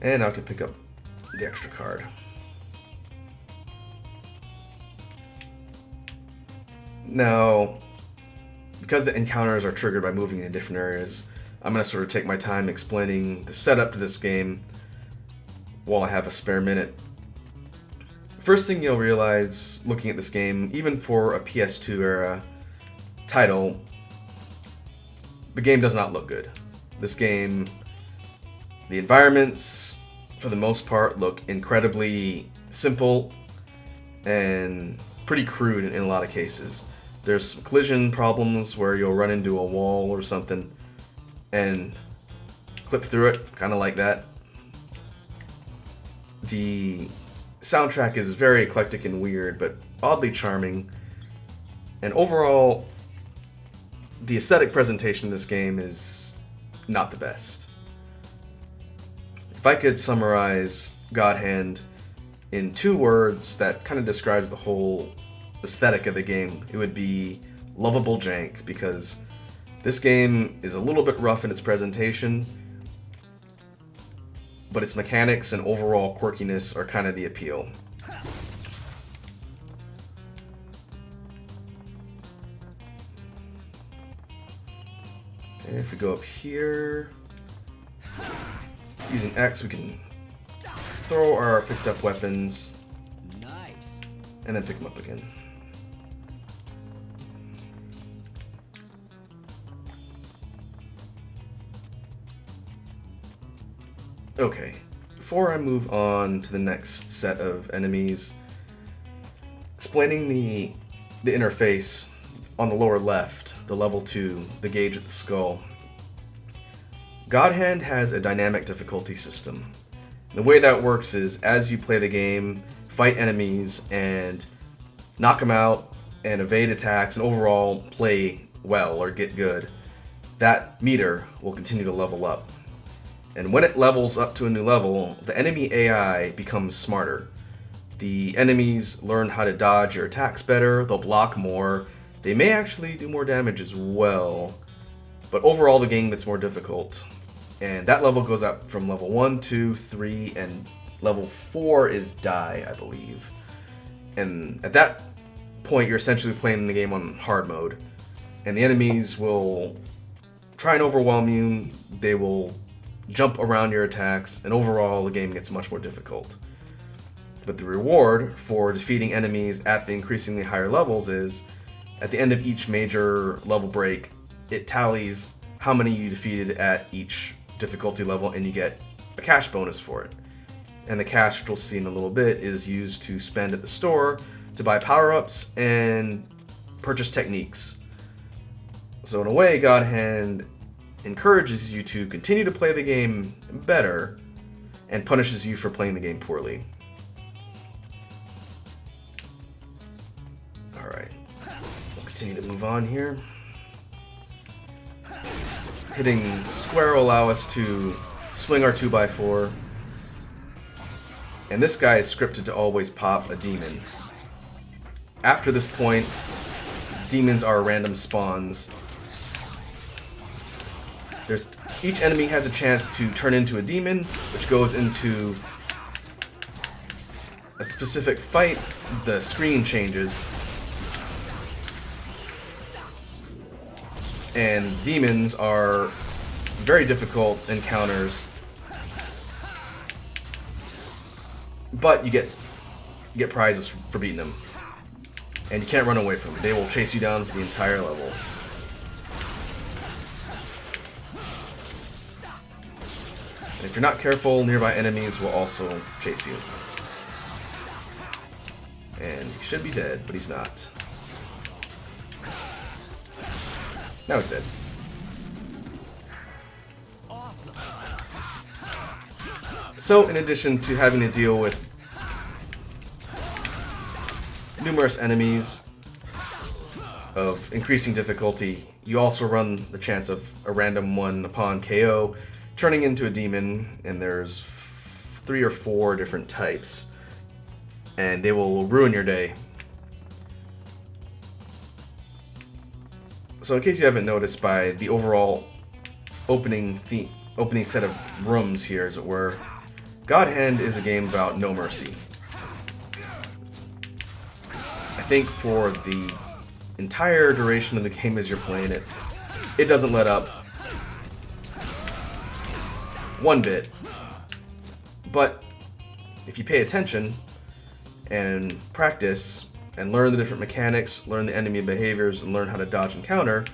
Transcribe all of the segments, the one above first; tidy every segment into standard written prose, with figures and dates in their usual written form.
And I can pick up the extra card. Now, because the encounters are triggered by moving in different areas, I'm going to sort of take my time explaining the setup to this game while I have a spare minute. First thing you'll realize looking at this game, even for a PS2 era title, the game does not look good. This game, the environments, for the most part, look incredibly simple and pretty crude in a lot of cases. There's some collision problems where you'll run into a wall or something and clip through it, kind of like that. The soundtrack is very eclectic and weird, but oddly charming. And overall, the aesthetic presentation of this game is not the best. If I could summarize God Hand in 2 words that kind of describes the whole aesthetic of the game, it would be lovable jank, because this game is a little bit rough in its presentation, but its mechanics and overall quirkiness are kind of the appeal. And if we go up here, using X, we can throw our picked up weapons, Nice. and then pick them up again. Okay, before I move on to the next set of enemies, explaining the interface on the lower left, the level 2, the gauge at the skull. God Hand has a dynamic difficulty system. The way that works is, as you play the game, fight enemies and knock them out and evade attacks and overall play well or get good, that meter will continue to level up. And when it levels up to a new level, the enemy AI becomes smarter. The enemies learn how to dodge your attacks better, they'll block more, they may actually do more damage as well, but overall the game gets more difficult. And that level goes up from level 1, 2, 3, and level 4 is die, I believe. And at that point, you're essentially playing the game on hard mode. And the enemies will try and overwhelm you, they will jump around your attacks, and overall the game gets much more difficult. But the reward for defeating enemies at the increasingly higher levels is, at the end of each major level break, it tallies how many you defeated at each difficulty level, and you get a cash bonus for it. And the cash, which we'll see in a little bit, is used to spend at the store to buy power-ups and purchase techniques. So in a way, God Hand encourages you to continue to play the game better and punishes you for playing the game poorly. Alright, we'll continue to move on here. Hitting square will allow us to swing our 2x4. And this guy is scripted to always pop a demon. After this point, demons are random spawns. Each enemy has a chance to turn into a demon, which goes into a specific fight. The screen changes. And demons are very difficult encounters, but you get prizes for beating them, and you can't run away from them. They will chase you down for the entire level. And if you're not careful, nearby enemies will also chase you. And he should be dead, but he's not. Now he's dead. Awesome. So, in addition to having to deal with numerous enemies of increasing difficulty, you also run the chance of a random one upon KO turning into a demon, and there's 3 or 4 different types, and they will ruin your day. So in case you haven't noticed, by the overall opening set of rooms here, as it were, God Hand is a game about no mercy. I think for the entire duration of the game as you're playing it, it doesn't let up one bit. But if you pay attention and practice and learn the different mechanics, learn the enemy behaviors, and learn how to dodge and counter,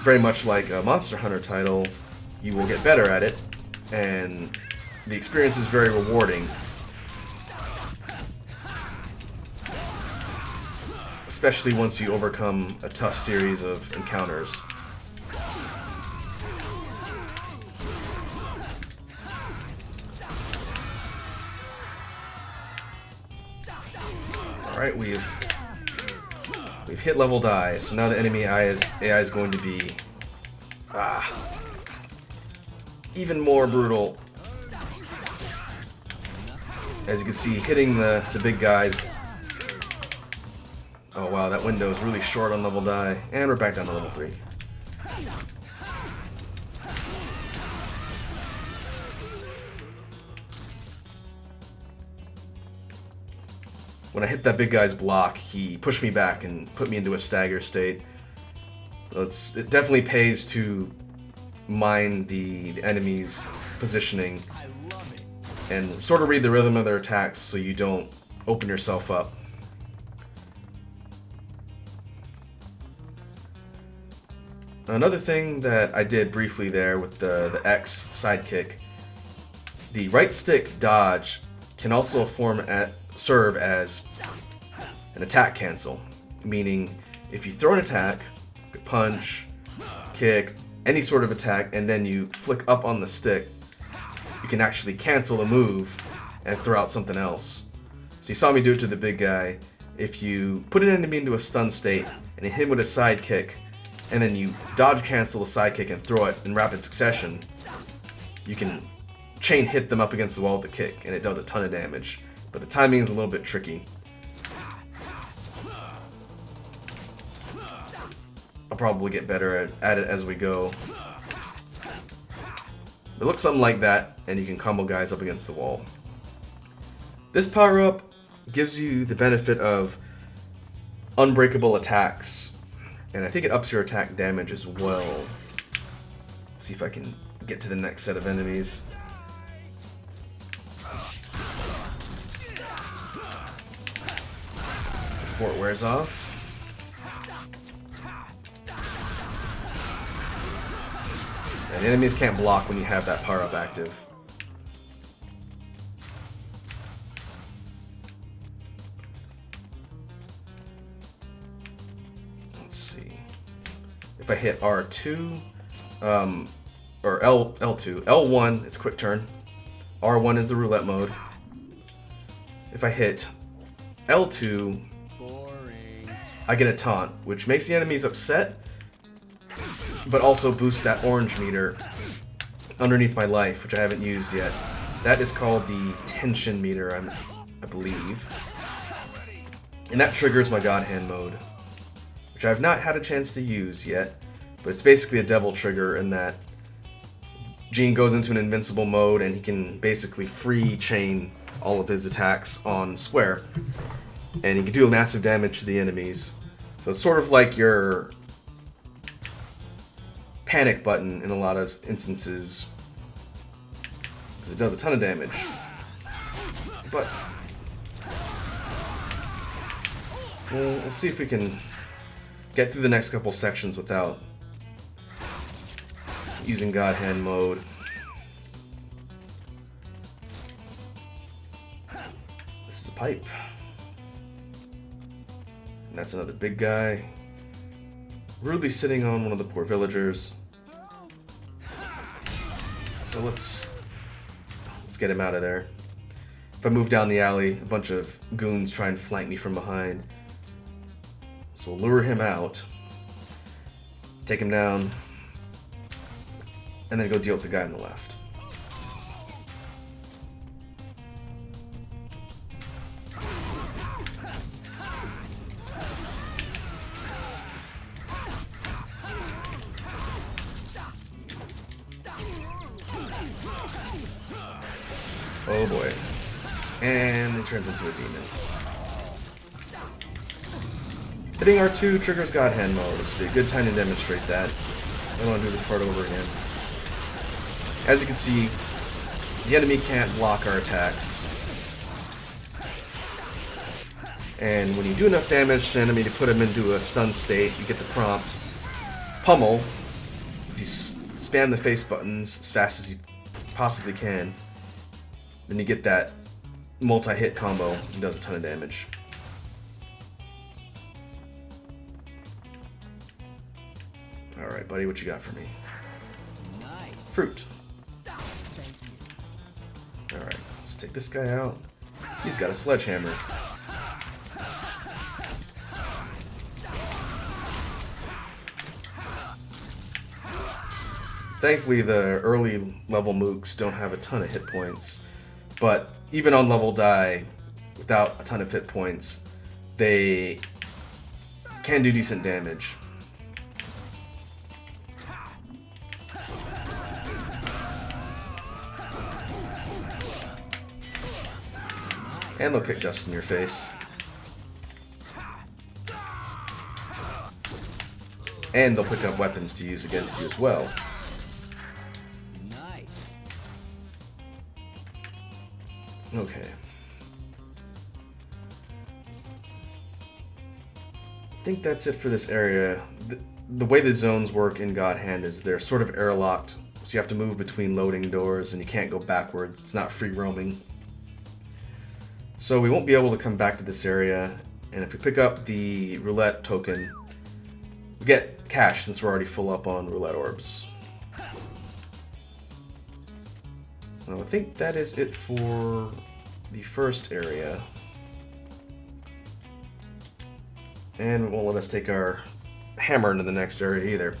very much like a Monster Hunter title, you will get better at it, and the experience is very rewarding. Especially once you overcome a tough series of encounters. Alright, we've hit level die, so now the enemy AI is going to be even more brutal. As you can see, hitting the big guys. Oh wow, that window is really short on level die. And we're back down to level 3. When I hit that big guy's block, he pushed me back and put me into a stagger state. It definitely pays to mind the enemy's positioning and sort of read the rhythm of their attacks so you don't open yourself up. Another thing that I did briefly there with the X sidekick, the right stick dodge can also serve as an attack cancel, meaning if you throw an attack, punch, kick, any sort of attack, and then you flick up on the stick, you can actually cancel the move and throw out something else. So you saw me do it to the big guy. If you put an enemy into a stun state and hit him with a sidekick, and then you dodge cancel the sidekick and throw it in rapid succession, you can chain hit them up against the wall with the kick, and it does a ton of damage. But the timing is a little bit tricky. I'll probably get better at it as we go. It looks something like that, and you can combo guys up against the wall. This power-up gives you the benefit of unbreakable attacks, and I think it ups your attack damage as well. Let's see if I can get to the next set of enemies. Before it wears off. And the enemies can't block when you have that power-up active. Let's see. If I hit R2, or L2, L1 is quick turn, R1 is the roulette mode. If I hit L2, I get a taunt, which makes the enemies upset, but also boosts that orange meter underneath my life, which I haven't used yet. That is called the tension meter, I believe. And that triggers my God Hand mode, which I've not had a chance to use yet, but it's basically a devil trigger in that Gene goes into an invincible mode and he can basically free chain all of his attacks on square, and he can do massive damage to the enemies. So it's sort of like your panic button in a lot of instances, because it does a ton of damage. But we'll see if we can get through the next couple sections without using God Hand mode. This is a pipe. And that's another big guy. Rudely sitting on one of the poor villagers. So let's get him out of there. If I move down the alley, a bunch of goons try and flank me from behind. So we'll lure him out, take him down, and then go deal with the guy on the left. Oh boy. And it turns into a demon. Hitting R2 triggers God Hand mode. This would be a good time to demonstrate that. I don't want to do this part over again. As you can see, the enemy can't block our attacks. And when you do enough damage to an enemy to put him into a stun state, you get the prompt pummel. If you spam the face buttons as fast as you possibly can, then you get that multi-hit combo and does a ton of damage. Alright, buddy, what you got for me? Nice. Fruit. Alright, let's take this guy out. He's got a sledgehammer. Thankfully, the early level mooks don't have a ton of hit points, but even on level die, without a ton of hit points, they can do decent damage. And they'll kick dust in your face. And they'll pick up weapons to use against you as well. Nice. Okay. I think that's it for this area. The way the zones work in God Hand is they're sort of airlocked, so you have to move between loading doors and you can't go backwards. It's not free roaming. So we won't be able to come back to this area, and if we pick up the roulette token, we get cash since we're already full up on roulette orbs. Well, I think that is it for the first area. And it won't let us take our hammer into the next area either.